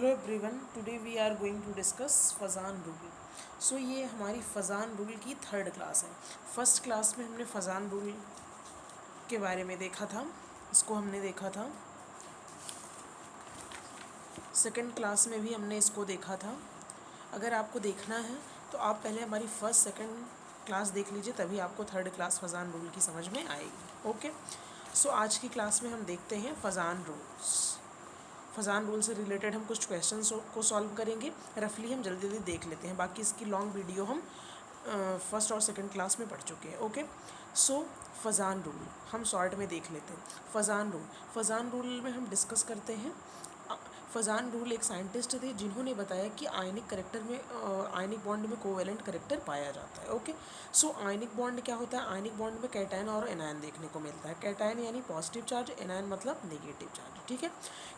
Hello everyone, today we are going to discuss Fajans rule. So ये हमारी Fajans rule की third class है। First class में हमने फजान रूल के बारे में देखा था, इसको हमने देखा था। सेकंड क्लास में भी हमने इसको देखा था। अगर आपको देखना है तो आप पहले हमारी फर्स्ट सेकंड क्लास देख लीजिए, तभी आपको थर्ड क्लास फजान रूल की समझ में आएगी। ओके, सो आज की क्लास में हम देखते हैं फजान रूल्स। फजान रूल से रिलेटेड हम कुछ क्वेश्चंस को सॉल्व करेंगे। रफली हम जल्दी जल्दी देख लेते हैं, बाकी इसकी लॉन्ग वीडियो हम फर्स्ट और सेकंड क्लास में पढ़ चुके हैं। ओके, सो फजान रूल हम शॉर्ट में देख लेते हैं। फजान रूल में हम डिस्कस करते हैं। फजान रूल एक साइंटिस्ट थे जिन्होंने बताया कि आयनिक करेक्टर में आयनिक बॉन्ड में कोवेलेंट करेक्टर पाया जाता है। ओके, सो आयनिक बॉन्ड क्या होता है? आयनिक बॉन्ड में कैटायन और एनायन देखने को मिलता है। कैटायन यानी पॉजिटिव चार्ज, एनायन मतलब नेगेटिव चार्ज। ठीक है,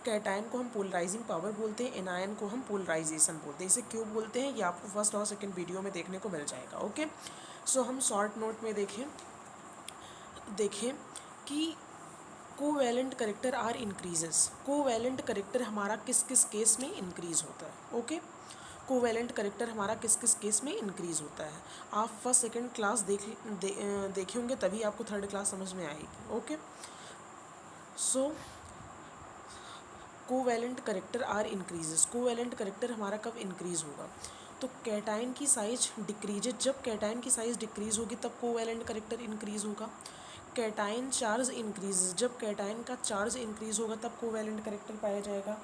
कैटायन को हम पोलराइजिंग पावर बोलते हैं, एनायन को हम पोलराइजेशन बोलते हैं। इसे क्यों बोलते हैं ये आपको फर्स्ट और सेकंड वीडियो में देखने को मिल जाएगा। ओके, सो हम शॉर्ट नोट में देखें कि covalent character are increases. Covalent character हमारा किस किस केस में इंक्रीज होता है? ओके, कोवैलेंट करेक्टर हमारा किस किस केस में इंक्रीज होता है? आप फर्स्ट सेकंड क्लास देखे होंगे, तभी आपको थर्ड क्लास समझ में आएगी। Okay, so covalent character are increases. Covalent character हमारा कब इंक्रीज होगा? तो कैटायन की साइज डिक्रीजेज, जब कैटायन की साइज डिक्रीज होगी तब कोवैलेंट करेक्टर इंक्रीज होगा। कैटायन चार्ज इंक्रीजेज, जब कैटायन का चार्ज इंक्रीज होगा तब कोवैलेंट करेक्टर पाया जाएगा।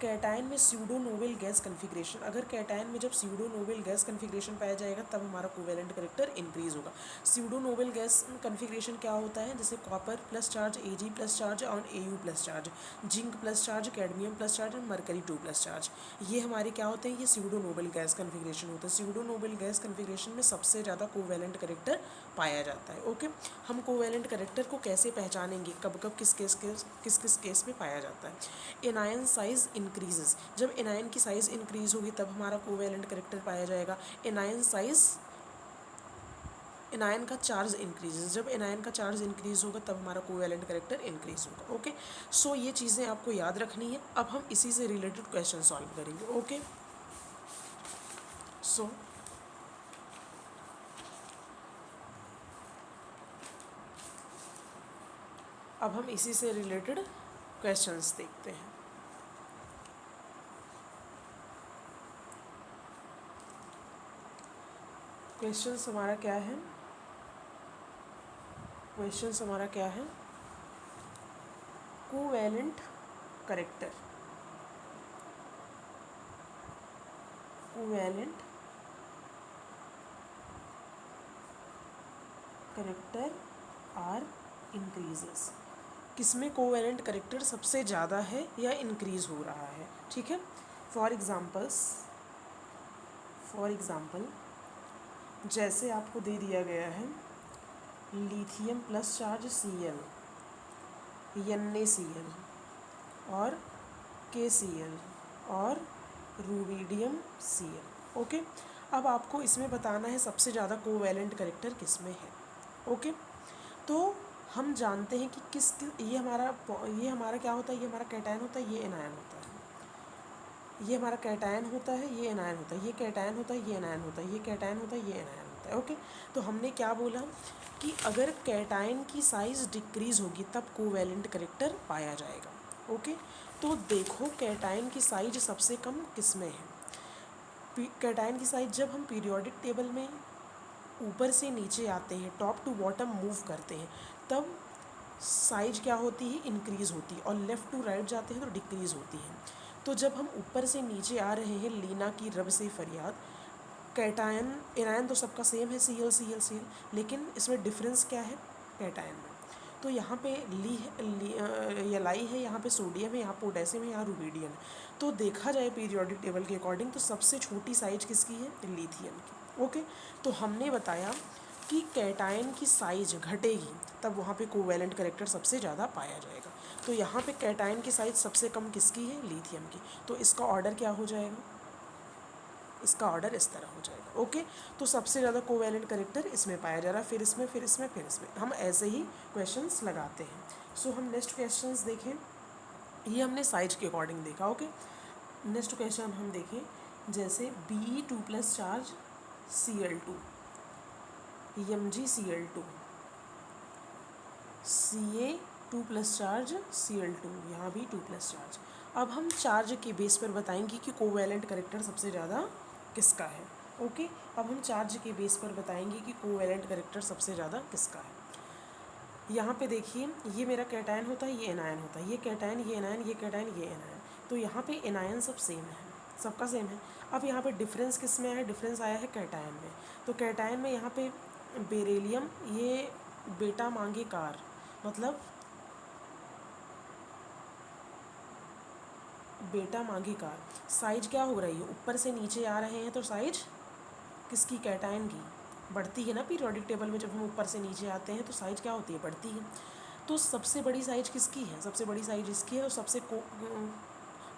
कैटायन में स्यूडो नोबेल गैस कन्फिग्रेशन, अगर कैटायन में जब स्यूडो नोबेल गैस कन्फिग्रेशन पाया जाएगा तब हमारा कोवैलेंट करेक्टर इंक्रीज होगा। स्यूडो नोबेल गैस कन्फिग्रेशन क्या होता है? जैसे copper plus charge, Ag plus charge और Au plus charge, zinc plus charge, cadmium plus charge और मरकरी 2 प्लस चार्ज। ये हमारे क्या होते हैं? ये स्यूडो नोबेल गैस कन्फिग्रेशन होता है। स्यूडो नोबेल गैस कन्फिग्रेशन में सबसे ज़्यादा कोवैलेंट करेक्टर पाया जाता है। ओके, हम कोवैलेंट करेक्टर को कैसे पहचानेंगे? कब कब किस किस केस में पाया जाता है? एनायन साइज इंक्रीजेस, जब एनायन की साइज इंक्रीज होगी तब हमारा कोवैलेंट करेक्टर पाया जाएगा। एनायन का चार्ज इंक्रीजेस, जब एनायन का चार्ज इंक्रीज होगा तब हमारा कोवैलेंट करेक्टर इंक्रीज होगा। ओके, सो ये चीज़ें आपको याद रखनी है। अब हम इसी से रिलेटेड क्वेश्चन सॉल्व करेंगे। ओके, सो अब हम इसी से रिलेटेड क्वेश्चंस देखते हैं। क्वेश्चंस हमारा क्या है? क्वेश्चंस हमारा क्या है? Covalent character, covalent character are increases. किसमें कोवैलेंट करेक्टर सबसे ज़्यादा है या इंक्रीज हो रहा है? ठीक है, फॉर एग्ज़ाम्पल जैसे आपको दे दिया गया है lithium plus charge Cl, NaCl और KCl और रूबीडियम Cl। ओके, अब आपको इसमें बताना है सबसे ज़्यादा कोवैलेंट करेक्टर किस में है। ओके, तो हम जानते हैं कि ये हमारा क्या होता है? ये हमारा कैटायन होता है, ये एनायन होता है। ये हमारा कैटायन होता है, ये एनायन होता है, ये कैटायन होता है, ये एनायन होता है, ये कैटायन होता है, ये एनायन होता है। ओके, तो हमने क्या बोला कि अगर कैटायन की साइज़ डिक्रीज़ होगी तब कोवैलेंट करेक्टर पाया जाएगा। ओके, तो देखो कैटायन की साइज सबसे कम किस में है? कैटायन की साइज जब हम पीरियोडिक टेबल में ऊपर से नीचे आते हैं, टॉप टू बॉटम मूव करते हैं, तब साइज क्या होती है? इंक्रीज़ होती है, और लेफ़्ट टू राइट जाते हैं तो डिक्रीज़ होती है। तो जब हम ऊपर से नीचे आ रहे हैं, लीना की रब से फरियाद, कैटायन एनायन तो सबका सेम है, Cl, लेकिन इसमें डिफरेंस क्या है कैटायन में? तो यहाँ पे लाई है, यहाँ पे सोडियम है, यहाँ पोटेशियम है, यहाँ रुबीडियम है। तो देखा जाए पीरियोडिक टेबल के अकॉर्डिंग तो सबसे छोटी साइज किसकी है? लिथियम की। ओके, तो हमने बताया कि कैटायन की साइज घटेगी तब वहाँ पे कोवैलेंट करेक्टर सबसे ज़्यादा पाया जाएगा। तो यहाँ पे कैटायन की साइज सबसे कम किसकी है? लिथियम की। तो इसका ऑर्डर क्या हो जाएगा? इसका ऑर्डर इस तरह हो जाएगा। ओके, तो सबसे ज़्यादा कोवैलेंट करेक्टर इसमें पाया जा रहा है, फिर इसमें, फिर इसमें, फिर इसमें। हम ऐसे ही क्वेश्चंस लगाते हैं। सो हम नेक्स्ट क्वेश्चंस देखें। ये हमने साइज के अकॉर्डिंग देखा। ओके, नेक्स्ट क्वेश्चन हम देखें, जैसे Be2+ charge Cl2, MgCl2, Ca2+ charge Cl2, यहाँ भी 2+ चार्ज। अब हम चार्ज के बेस पर बताएंगे कि कोवैलेंट करेक्टर सबसे ज़्यादा किसका है। ओके, अब हम चार्ज के बेस पर बताएंगे कि कोवैलेंट करेक्टर सबसे ज़्यादा किसका है। यहाँ पे देखिए, ये मेरा कैटायन होता है, ये एनायन होता है, ये कैटायन, ये एनायन, ये कैटायन, ये एनायन। तो यहाँ पे एनायन सब सेम है, सबका सेम है। अब यहाँ पे डिफरेंस किस में है? डिफरेंस आया है कैटायन में। तो कैटायन में यहाँ पे बेरिलियम, ये बेटा मांगे कार, मतलब बेटा मांगे कार। साइज क्या हो रही है? ऊपर से नीचे आ रहे हैं, तो साइज किसकी? कैटायन की बढ़ती है ना। पीरियोडिक टेबल में जब हम ऊपर से नीचे आते हैं तो साइज क्या होती है? बढ़ती है। तो सबसे बड़ी साइज किसकी है? सबसे बड़ी साइज इसकी है, और सबसे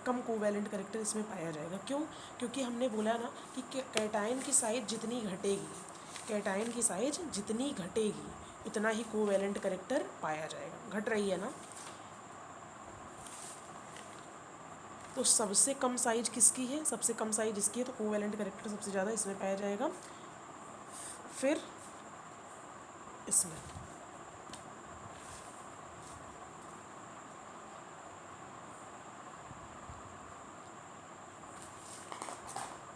कम कोवैलेंट करेक्टर इसमें पाया जाएगा। क्यों? क्योंकि हमने बोला ना कि कैटायन की साइज जितनी घटेगी, कैटायन की साइज जितनी घटेगी उतना ही कोवैलेंट करेक्टर पाया जाएगा। घट रही है ना। तो सबसे कम साइज किसकी है? सबसे कम साइज इसकी है, तो कोवैलेंट करेक्टर सबसे ज़्यादा इसमें पाया जाएगा। फिर इसमें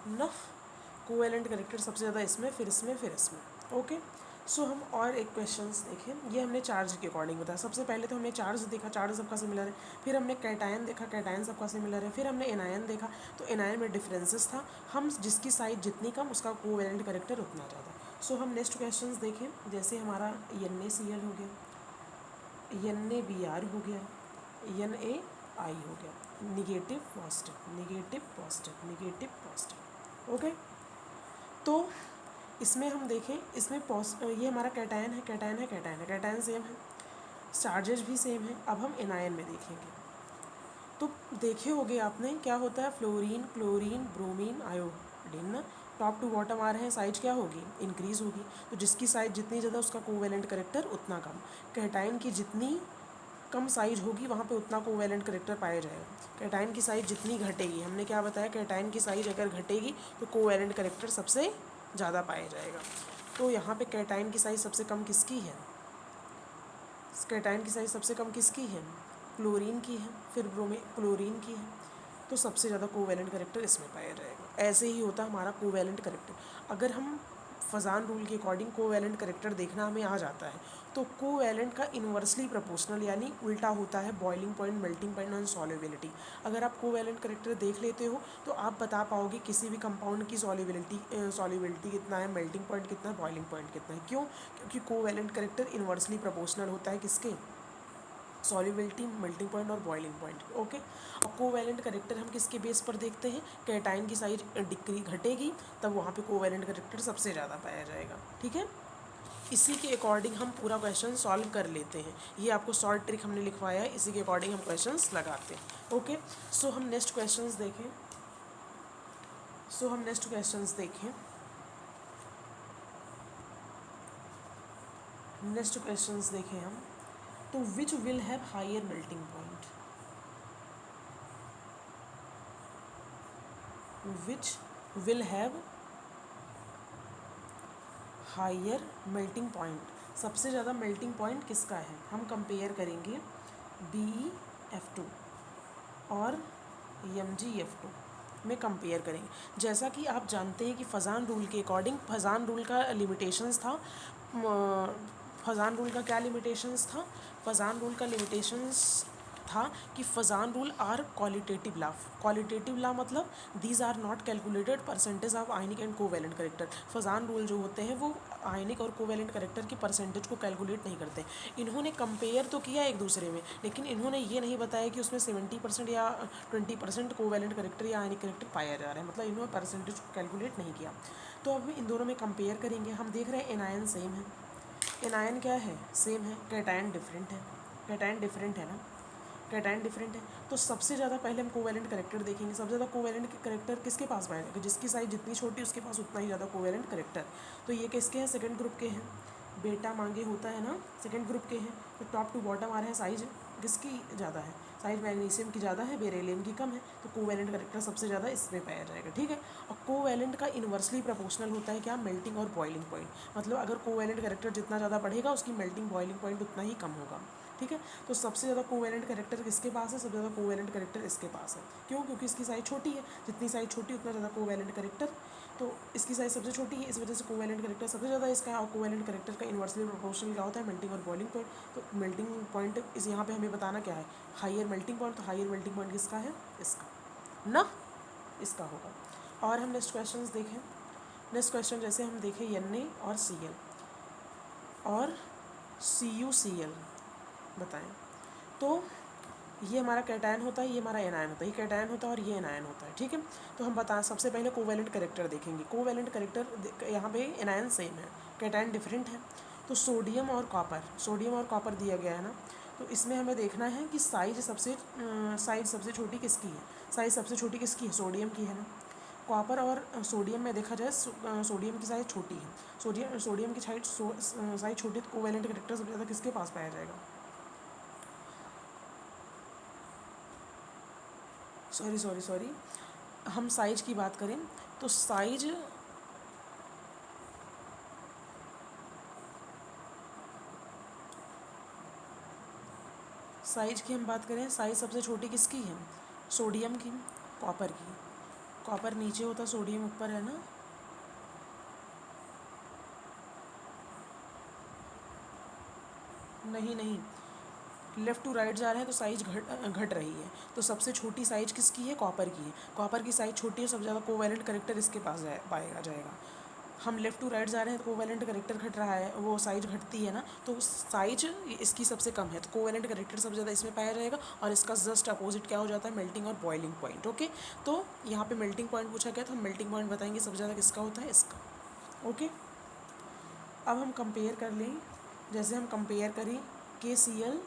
ना कोवैलेंट करेक्टर सबसे ज़्यादा इसमें, फिर इसमें, फिर इसमें। ओके, सो हम और एक क्वेश्चंस देखें। ये हमने चार्ज के अकॉर्डिंग बताया। सबसे पहले तो हमने चार्ज देखा, चार्ज सबका सिमिलर है। फिर हमने कैटायन देखा, कैटायन सबका सिमिलर है। फिर हमने एनायन देखा, तो एनायन में डिफरेंसेस था। हम जिसकी साइज जितनी कम उसका कोवैलेंट करेक्टर उतना ज़्यादा। सो हम नेक्स्ट क्वेश्चंस देखें। जैसे हमारा NaCl हो गया, NaBr हो गया, NaI हो गया, negative positive, negative positive, negative positive. Okay, तो इसमें हम देखें, इसमें ये हमारा कैटायन है, कैटायन है, कैटायन है, कैटायन सेम है, चार्जेज भी सेम है। अब हम एनायन में देखेंगे। तो देखे होगे आपने क्या होता है, फ्लोरीन, क्लोरीन, ब्रोमीन, आयोडीन ना, टॉप टू बॉटम आ रहे हैं, साइज क्या होगी? इंक्रीज होगी। तो जिसकी साइज जितनी ज़्यादा उसका कोवैलेंट करेक्टर उतना कम। कैटायन की जितनी कम साइज होगी वहाँ पे उतना कोवैलेंट करेक्टर पाया जाएगा। कैटायन की साइज जितनी घटेगी, हमने क्या बताया, कैटायन की साइज अगर घटेगी तो कोवैलेंट करेक्टर सबसे ज़्यादा पाया जाएगा। तो यहाँ पे कैटायन की साइज सबसे कम किसकी है? कैटायन की साइज सबसे कम किसकी है? क्लोरीन की है। फिर क्लोरीन की है। तो सबसे ज़्यादा कोवैलेंट करेक्टर इसमें पाया जाएगा। ऐसे ही होता है हमारा कोवैलेंट करेक्टर। अगर हम फजान रूल के अकॉर्डिंग कोवैलेंट करेक्टर देखना हमें आ जाता है, तो कोवैलेंट का इन्वर्सली प्रोपोर्शनल यानी उल्टा होता है बॉइलिंग पॉइंट, मेल्टिंग पॉइंट और सॉल्युबिलिटी। अगर आप कोवैलेंट करेक्टर देख लेते हो तो आप बता पाओगे किसी भी कंपाउंड की सॉल्युबिलिटी कितना है, मेल्टिंग पॉइंट कितना है, बॉइलिंग पॉइंट कितना है। क्यों? क्योंकि कोवैलेंट करेक्टर इन्वर्सली प्रोपोर्शनल होता है किसके? सॉल्युबिलिटी, मेल्टिंग पॉइंट और बॉइलिंग पॉइंट। ओके, अब कोवैलेंट करेक्टर हम किसके बेस पर देखते हैं? कैटायन की साइज घटेगी तब वहाँ पे कोवैलेंट करेक्टर सबसे ज़्यादा पाया जाएगा। ठीक है, इसी के अकॉर्डिंग हम पूरा क्वेश्चन सॉल्व कर लेते हैं। ये आपको शॉर्ट ट्रिक हमने लिखवाया है, इसी के अकॉर्डिंग हम क्वेश्चंस लगाते हैं। ओके, सो हम नेक्स्ट क्वेश्चंस देखें। नेक्स्ट क्वेश्चंस देखें हम। तो which will have higher melting point? Which will have higher melting point? सबसे ज़्यादा मेल्टिंग पॉइंट किसका है? हम कंपेयर करेंगे BeF2 और MgF2 में कंपेयर करेंगे। जैसा कि आप जानते हैं कि फजान रूल के अकॉर्डिंग, फजान रूल का लिमिटेशंस था, फजान रूल का क्या लिमिटेशंस था? फजान रूल का लिमिटेशंस था कि Fajans rule are qualitative law. Qualitative law मतलब these are not calculated percentage of ionic and covalent character. Fajans rule जो होते हैं वो आयनिक और कोवैलेंट करेक्टर की परसेंटेज को कैलकुलेट नहीं करते। इन्होंने कंपेयर तो किया एक दूसरे में, लेकिन इन्होंने ये नहीं बताया कि उसमें 70% या 20% कोवैलेंट करेक्टर या आयनिक करेक्टर पाया जा रहा है। मतलब इन्होंने परसेंटेज को कैलकुलेट नहीं किया। तो अब इन दोनों में कंपेयर करेंगे। हम देख रहे हैं एनायन सेम है, एनायन क्या है? सेम है। कैटायन डिफरेंट है, कैटायन डिफरेंट है ना, कैटायन डिफरेंट है। तो सबसे ज़्यादा पहले हम कोवैलेंट करेक्टर देखेंगे। सबसे ज़्यादा कोवैलेंट करेक्टर किसके पास पाया जाएगा? जिसकी साइज जितनी छोटी उसके पास उतना ही ज़्यादा कोवैलेंट करेक्टर। तो ये किसके हैं? सेकंड ग्रुप के हैं। बेटा मांगे होता है ना, सेकंड ग्रुप के हैं। तो टॉप टू बॉटम आ रहे हैं, साइज किसकी ज़्यादा है? साइज मैग्नीशियम की ज़्यादा है, बेरिलियम की कम है, तो कोवैलेंट करेक्टर सबसे ज़्यादा इसमें पाया जाएगा, ठीक है। और कोवैलेंट का इन्वर्सली प्रोपोर्शनल होता है क्या, मेल्टिंग और बॉइलिंग पॉइंट, मतलब अगर कोवैलेंट करेक्टर जितना ज़्यादा बढ़ेगा उसकी मेल्टिंग बॉइलिंग पॉइंट उतना ही कम होगा, ठीक है। तो सबसे ज़्यादा कोवैलेंट करेक्टर किसके पास है, सबसे ज़्यादा कोवैलेंट करेक्टर इसके पास है, क्यों, क्योंकि इसकी साइज छोटी है, जितनी साइज छोटी उतना ज़्यादा कोवैलेंट करेक्टर, तो इसकी साइज सबसे छोटी है, इस वजह से कोवैलेंट करेक्टर सबसे ज़्यादा इसका है। और कोवैलेंट करेक्टर का इन्वर्सली प्रोपोर्शनल क्या होता है, मेल्टिंग और बॉइलिंग पॉइंट। तो मेल्टिंग पॉइंट इस यहाँ पे हमें बताना क्या है, हाइयर मेल्टिंग पॉइंट, तो हाइयर मेल्टिंग पॉइंट किसका है, इसका ना, इसका होगा। और हम नेक्स्ट क्वेश्चन देखें, नेक्स्ट क्वेश्चन जैसे हम देखें Na और Cl और CuCl बताएं, तो ये हमारा कैटायन होता है, ये हमारा एनायन होता है, ये कैटायन होता है और ये एनायन होता है, ठीक है। तो हम बता सबसे पहले कोवैलेंट करेक्टर देखेंगे। कोवैलेंट करेक्टर यहाँ पे एनायन सेम है, कैटायन डिफरेंट है। तो सोडियम और कॉपर दिया गया है ना, तो इसमें हमें देखना है कि साइज सबसे छोटी किसकी है, साइज सबसे छोटी किसकी है, सोडियम की है ना। कॉपर और सोडियम में देखा जाए सोडियम की साइज छोटी है, सोडियम की साइज छोटी, तो कोवैलेंट करेक्टर सबसे ज़्यादा किसके पास पाया जाएगा, सॉरी हम साइज की बात करें तो साइज की हम बात करें, साइज सबसे छोटी किसकी है, सोडियम की, कॉपर की। कॉपर नीचे होता, सोडियम ऊपर है ना। नहीं, लेफ़्ट टू राइट जा रहे हैं तो साइज घट रही है, तो सबसे छोटी साइज किसकी है, कॉपर की है। कॉपर की साइज छोटी है, सबसे ज़्यादा कोवैलेंट करेक्टर इसके पास पाएगा जाएगा। हम लेफ़्ट टू राइट जा रहे हैं तो कोवैलेंट करेक्टर घट रहा है, वो साइज घटती है ना, तो साइज इसकी सबसे कम है, तो कोवैलेंट करेक्टर सबसे ज़्यादा इसमें पाया जाएगा। और इसका जस्ट अपोजिट क्या हो जाता है, मेल्टिंग और बॉइलिंग पॉइंट, ओके। तो यहाँ पे मेल्टिंग पॉइंट पूछा गया, तो हम मेल्टिंग पॉइंट बताएंगे सबसे ज़्यादा किसका होता है, इसका, ओके। अब हम कंपेयर कर लें, जैसे हम कंपेयर करें KCl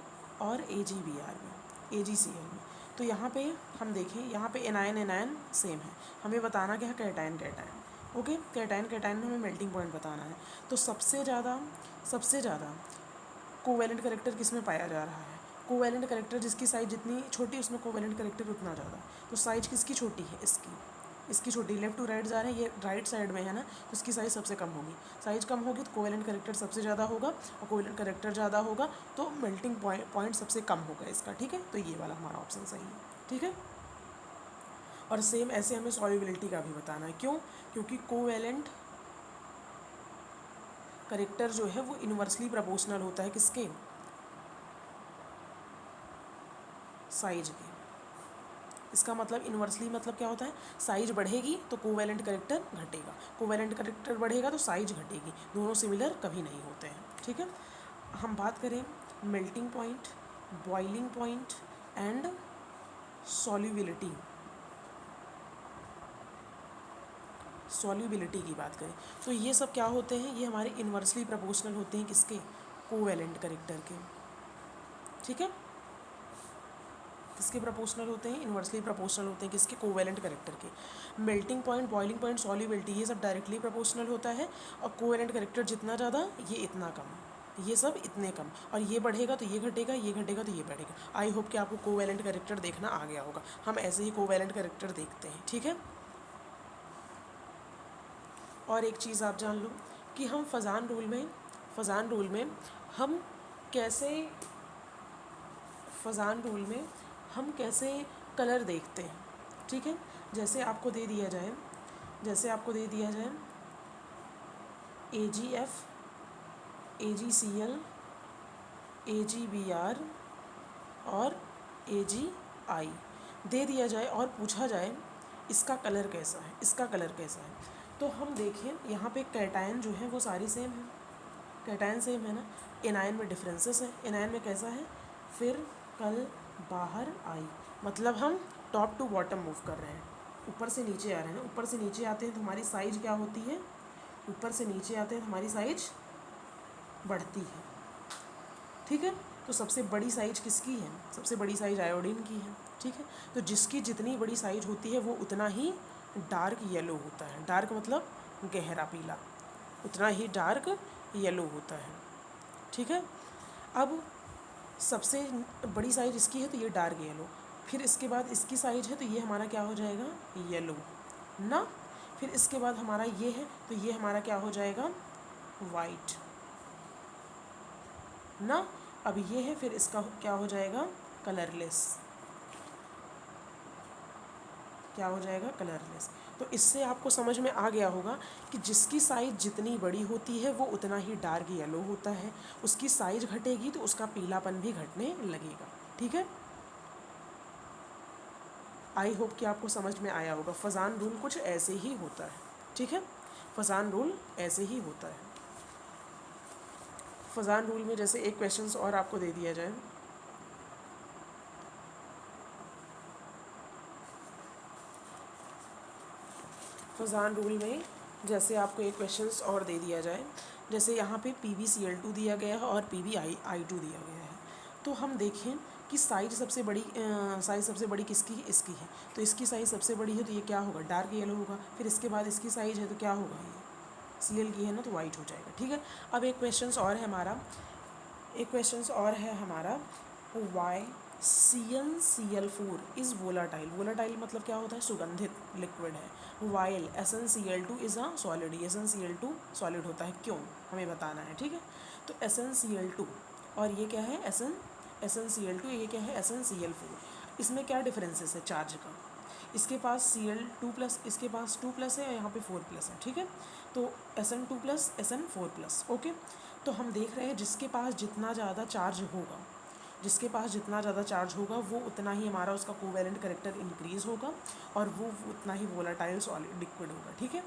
और AgBr में, AgCl में, तो यहाँ पे हम देखें, यहाँ पे एनायन सेम है, हमें बताना क्या है, कैटायन, ओके। कैटायन में हमें मेल्टिंग पॉइंट बताना है। तो सबसे ज़्यादा कोवैलेंट करेक्टर किस में पाया जा रहा है, कोवैलेंट करेक्टर जिसकी साइज जितनी छोटी उसमें कोवैलेंट करेक्टर उतना ज़्यादा। तो साइज किसकी छोटी है, इसकी छोटी, लेफ़्ट टू राइट जा रहे हैं, ये राइट साइड में है ना, तो इसकी साइज़ सबसे कम होगी, साइज कम होगी तो कोवैलेंट करेक्टर सबसे ज़्यादा होगा, और कोवैलेंट करेक्टर ज़्यादा होगा तो मेल्टिंग पॉइंट सबसे कम होगा इसका, ठीक है। तो ये वाला हमारा ऑप्शन सही है, ठीक है। और सेम ऐसे हमें सॉल्युबिलिटी का भी बताना है, क्यों, क्योंकि कोवैलेंट करेक्टर जो है वो इन्वर्सली प्रोपोर्शनल होता है किसके, साइज के। इसका मतलब इन्वर्सली मतलब क्या होता है, साइज बढ़ेगी तो कोवैलेंट करेक्टर घटेगा, कोवैलेंट करेक्टर बढ़ेगा तो साइज घटेगी, दोनों सिमिलर कभी नहीं होते हैं, ठीक है। हम बात करें melting point, boiling point and solubility की बात करें, तो ये सब क्या होते हैं, ये हमारे इन्वर्सली प्रोपोर्शनल होते हैं किसके, कोवैलेंट करेक्टर के, ठीक है। किसके प्रोपोर्शनल होते हैं, इन्वर्सली प्रोपोर्शनल होते हैं किसके, कोवैलेंट करेक्टर के। Melting point, boiling point, solubility ये सब डायरेक्टली प्रोपोर्शनल होता है, और कोवैलेंट करेक्टर जितना ज़्यादा ये इतना कम, ये सब इतने कम, और ये बढ़ेगा तो ये घटेगा, ये घटेगा तो ये बढ़ेगा। आई होप कि आपको कोवैलेंट करेक्टर देखना आ गया होगा, हम ऐसे ही कोवैलेंट करेक्टर देखते हैं, ठीक है। और एक चीज़ आप जान लो कि हम फ़ज़ान रूल में हम कैसे फ़ज़ान रूल में हम कैसे कलर देखते हैं, ठीक है। जैसे आपको दे दिया जाए AgF, AgCl, AgBr और AgI दे दिया जाए और पूछा जाए इसका कलर कैसा है, तो हम देखें यहाँ पे कैटायन जो है वो सारी सेम है, कैटायन सेम है ना। एनायन में डिफरेंसेस है, एनायन में कैसा है, फिर कल बाहर आई, मतलब हम टॉप टू बॉटम मूव कर रहे हैं, ऊपर से नीचे आ रहे हैं ना, ऊपर से नीचे आते हैं तो हमारी साइज क्या होती है, ऊपर से नीचे आते हैं तो हमारी साइज बढ़ती है, ठीक है। तो सबसे बड़ी साइज किसकी है, सबसे बड़ी साइज आयोडीन की है, ठीक है। तो जिसकी जितनी बड़ी साइज होती है वो उतना ही डार्क येलो होता है, डार्क मतलब गहरा पीला, उतना ही डार्क येलो होता है, ठीक है। अब सबसे बड़ी साइज इसकी है तो ये डार्क येलो, फिर इसके बाद इसकी साइज है तो ये हमारा क्या हो जाएगा, येलो ना, फिर इसके बाद हमारा ये है तो ये हमारा क्या हो जाएगा, वाइट ना। अब ये है, फिर इसका क्या हो जाएगा, कलरलेस, क्या हो जाएगा, कलरलेस। तो इससे आपको समझ में आ गया होगा कि जिसकी साइज़ जितनी बड़ी होती है वो उतना ही डार्क येलो होता है, उसकी साइज़ घटेगी तो उसका पीलापन भी घटने लगेगा। ठीक है, आई होप कि आपको समझ में आया होगा। फजान रूल कुछ ऐसे ही होता है। ठीक है, फजान रूल ऐसे ही होता है। फजान रूल में जैसे एक क्वेश्चन और आपको दे दिया जाए, फजान रूल में जैसे आपको एक क्वेश्चन और दे दिया जाए, जैसे यहाँ पे PbCl2 दिया गया है और PbI2 दिया गया है, तो हम देखें कि साइज़ सबसे बड़ी किसकी है, इसकी है, तो इसकी साइज़ सबसे बड़ी है तो ये क्या होगा, डार्क येलो होगा। फिर इसके बाद इसकी साइज़ है तो क्या होगा, ये Cl की है ना तो वाइट हो जाएगा। ठीक है, अब एक क्वेश्चन और है हमारा, Y CnCl4 is volatile. Volatile मतलब क्या होता है, सुगंधित लिक्विड है। While SnCl2 is a solid, SnCl2 solid होता है, क्यों, हमें बताना है। ठीक है, तो SnCl2 और ये क्या है, SnCl2, ये क्या है, SnCl4। इसमें क्या डिफरेंसेस है चार्ज का, इसके पास Cl2+, इसके पास 2+ है और यहाँ पे 4+ है। ठीक है, तो Sn2+, Sn4+। ओके, तो हम देख रहे हैं जिसके पास जितना ज़्यादा चार्ज होगा, वो उतना ही हमारा उसका कोवैलेंट कैरेक्टर इंक्रीज़ होगा और वो उतना ही वोलाटाइल सॉलिड लिक्विड होगा। ठीक है,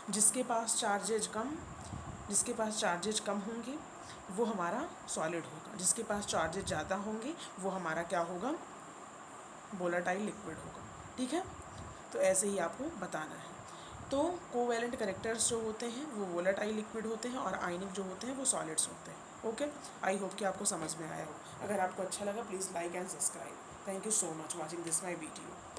जिसके पास चार्जेज कम होंगे वो हमारा सॉलिड होगा, जिसके पास चार्जेज ज़्यादा होंगे वो हमारा क्या होगा, वोलाटाइल लिक्विड होगा। ठीक है, तो ऐसे ही आपको बताना है। तो कोवैलेंट कैरेक्टर्स जो होते हैं वो वोलेटाइल लिक्विड होते हैं और आयनिक जो होते हैं वो सॉलिड्स होते हैं। ओके, आई होप कि आपको समझ में आया हो। अगर आपको अच्छा लगा please like and subscribe. Thank you so much watching this my video.